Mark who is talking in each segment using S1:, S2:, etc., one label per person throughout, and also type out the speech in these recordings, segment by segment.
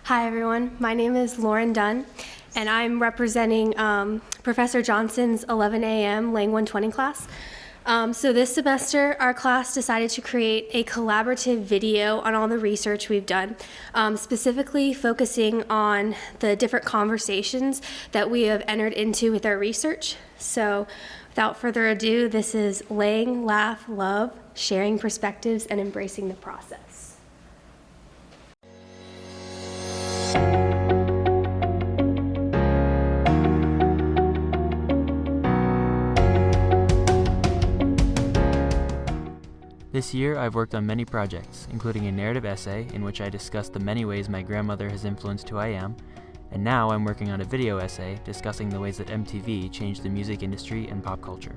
S1: Hi everyone, my name is Lauren Dunn, and I'm representing Professor Johnson's 11 a.m. Lang 120 class. So this semester, our class decided to create a collaborative video on all the research we've done, specifically focusing on the different conversations that we have entered into with our research. So without further ado, this is Lang, Laugh, Love, Sharing Perspectives, and Embracing the Process.
S2: This year, I've worked on many projects, including a narrative essay in which I discussed the many ways my grandmother has influenced who I am, and now I'm working on a video essay discussing the ways that MTV changed the music industry and pop culture.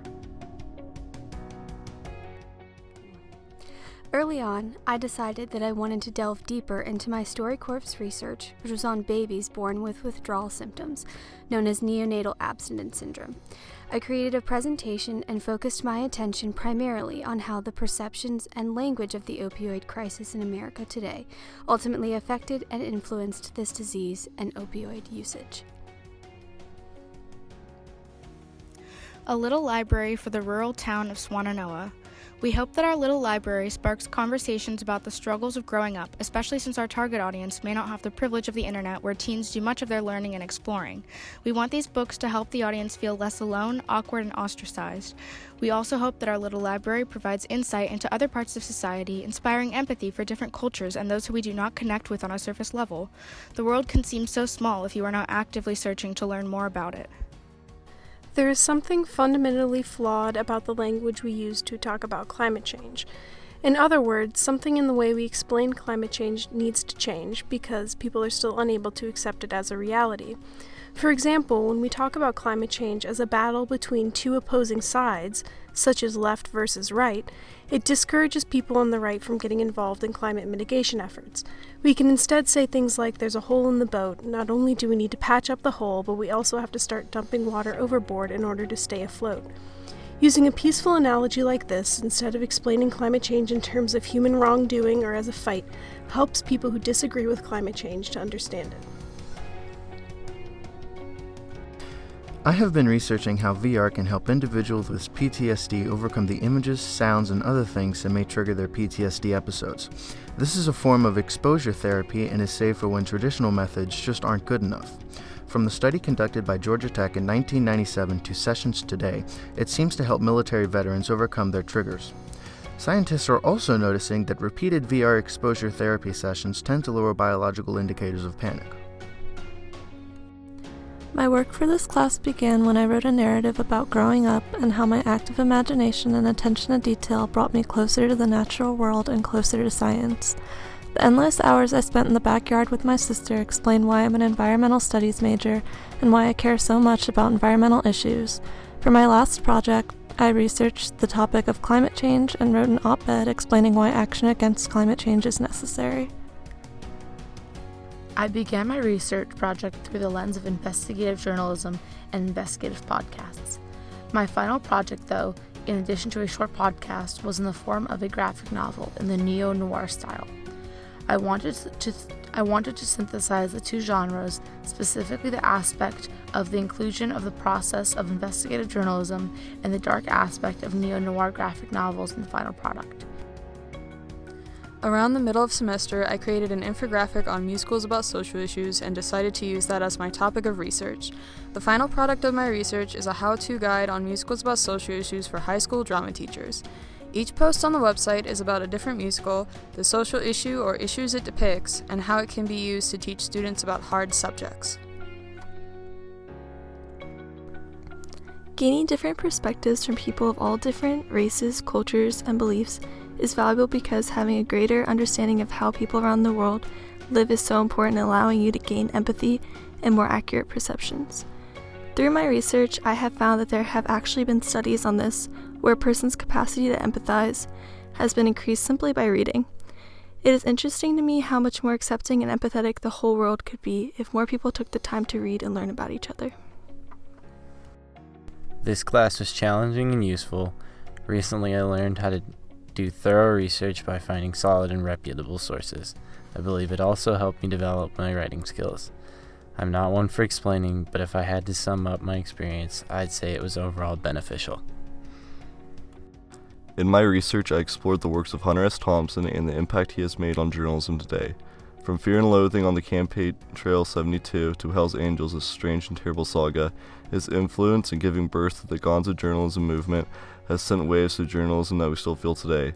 S3: Early on, I decided that I wanted to delve deeper into my StoryCorps research, which was on babies born with withdrawal symptoms, known as neonatal abstinence syndrome. I created a presentation and focused my attention primarily on how the perceptions and language of the opioid crisis in America today ultimately affected and influenced this disease and opioid usage.
S4: A little library for the rural town of Swannanoa. We hope that our little library sparks conversations about the struggles of growing up, especially since our target audience may not have the privilege of the internet where teens do much of their learning and exploring. We want these books to help the audience feel less alone, awkward, and ostracized. We also hope that our little library provides insight into other parts of society, inspiring empathy for different cultures and those who we do not connect with on a surface level. The world can seem so small if you are not actively searching to learn more about it.
S5: There is something fundamentally flawed about the language we use to talk about climate change. In other words, something in the way we explain climate change needs to change because people are still unable to accept it as a reality. For example, when we talk about climate change as a battle between two opposing sides, such as left versus right, it discourages people on the right from getting involved in climate mitigation efforts. We can instead say things like, there's a hole in the boat. Not only do we need to patch up the hole, but we also have to start dumping water overboard in order to stay afloat. Using a peaceful analogy like this, instead of explaining climate change in terms of human wrongdoing or as a fight, helps people who disagree with climate change to understand it.
S6: I have been researching how VR can help individuals with PTSD overcome the images, sounds, and other things that may trigger their PTSD episodes. This is a form of exposure therapy and is safe for when traditional methods just aren't good enough. From the study conducted by Georgia Tech in 1997 to sessions today, it seems to help military veterans overcome their triggers. Scientists are also noticing that repeated VR exposure therapy sessions tend to lower biological indicators of panic.
S7: My work for this class began when I wrote a narrative about growing up and how my active imagination and attention to detail brought me closer to the natural world and closer to science. The endless hours I spent in the backyard with my sister explain why I'm an environmental studies major and why I care so much about environmental issues. For my last project, I researched the topic of climate change and wrote an op-ed explaining why action against climate change is necessary.
S8: I began my research project through the lens of investigative journalism and investigative podcasts. My final project, though, in addition to a short podcast, was in the form of a graphic novel in the neo-noir style. I wanted to synthesize the two genres, specifically the aspect of the inclusion of the process of investigative journalism and the dark aspect of neo-noir graphic novels in the final product.
S9: Around the middle of semester, I created an infographic on musicals about social issues and decided to use that as my topic of research. The final product of my research is a how-to guide on musicals about social issues for high school drama teachers. Each post on the website is about a different musical, the social issue or issues it depicts, and how it can be used to teach students about hard subjects.
S7: Gaining different perspectives from people of all different races, cultures, and beliefs is valuable because having a greater understanding of how people around the world live is so important in allowing you to gain empathy and more accurate perceptions. Through my research, I have found that there have actually been studies on this where a person's capacity to empathize has been increased simply by reading. It is interesting to me how much more accepting and empathetic the whole world could be if more people took the time to read and learn about each other.
S2: This class was challenging and useful. Recently, I learned how to do thorough research by finding solid and reputable sources.
S10: I believe it also helped me develop my writing skills. I'm not one for explaining, but if I had to sum up my experience, I'd say it was overall beneficial.
S11: In my research, I explored the works of Hunter S. Thompson and the impact he has made on journalism today. From Fear and Loathing on the Campaign Trail 72 to Hell's Angels, a strange and terrible saga, his influence in giving birth to the Gonzo journalism movement has sent waves through journalism that we still feel today.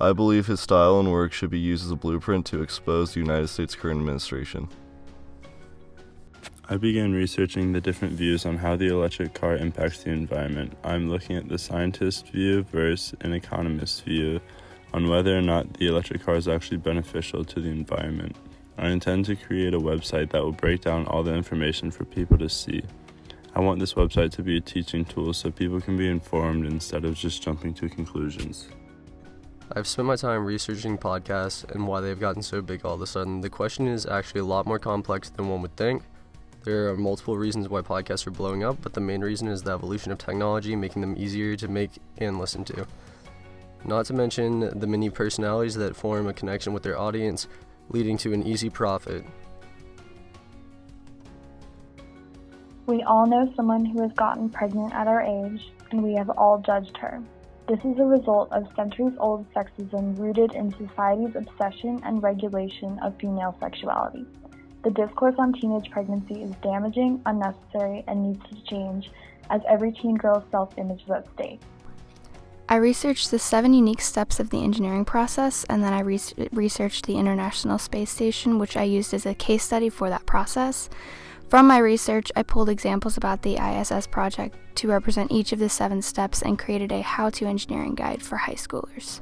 S11: I believe his style and work should be used as a blueprint to expose the United States current administration.
S12: I began researching the different views on how the electric car impacts the environment. I'm looking at the scientist view versus an economist view on whether or not the electric car is actually beneficial to the environment. I intend to create a website that will break down all the information for people to see. I want this website to be a teaching tool so people can be informed instead of just jumping to conclusions.
S13: I've spent my time researching podcasts and why they've gotten so big all of a sudden. The question is actually a lot more complex than one would think. There are multiple reasons why podcasts are blowing up, but the main reason is the evolution of technology, making them easier to make and listen to. Not to mention the many personalities that form a connection with their audience, leading to an easy profit.
S14: We all know someone who has gotten pregnant at our age, and we have all judged her. This is a result of centuries-old sexism rooted in society's obsession and regulation of female sexuality. The discourse on teenage pregnancy is damaging, unnecessary, and needs to change, as every teen girl's self-image is at stake.
S3: I researched the 7 unique steps of the engineering process, and then I researched the International Space Station, which I used as a case study for that process. From my research, I pulled examples about the ISS project to represent each of the 7 steps and created a how-to engineering guide for high schoolers.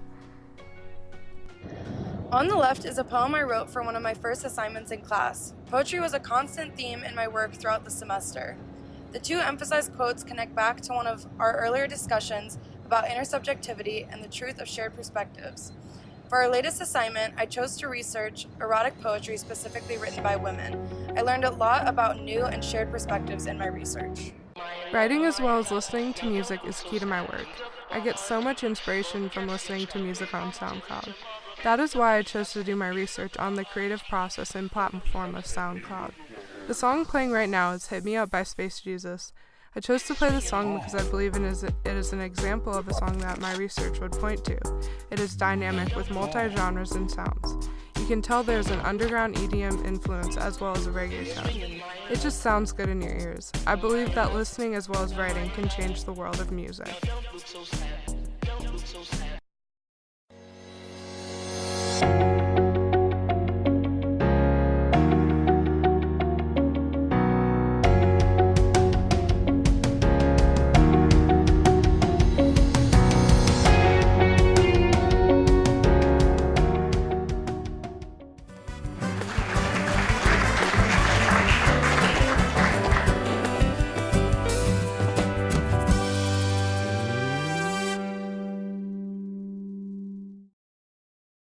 S15: On the left is a poem I wrote for one of my first assignments in class. Poetry was a constant theme in my work throughout the semester. The 2 emphasized quotes connect back to one of our earlier discussions about intersubjectivity and the truth of shared perspectives. For our latest assignment, I chose to research erotic poetry specifically written by women. I learned a lot about new and shared perspectives in my research.
S5: Writing as well as listening to music is key to my work. I get so much inspiration from listening to music on SoundCloud. That is why I chose to do my research on the creative process and platform of SoundCloud. The song playing right now is Hit Me Up by Space Jesus. I chose to play this song because I believe it is an example of a song that my research would point to. It is dynamic with multi-genres and sounds. You can tell there's an underground EDM influence as well as a reggae tone. It just sounds good in your ears. I believe that listening as well as writing can change the world of music.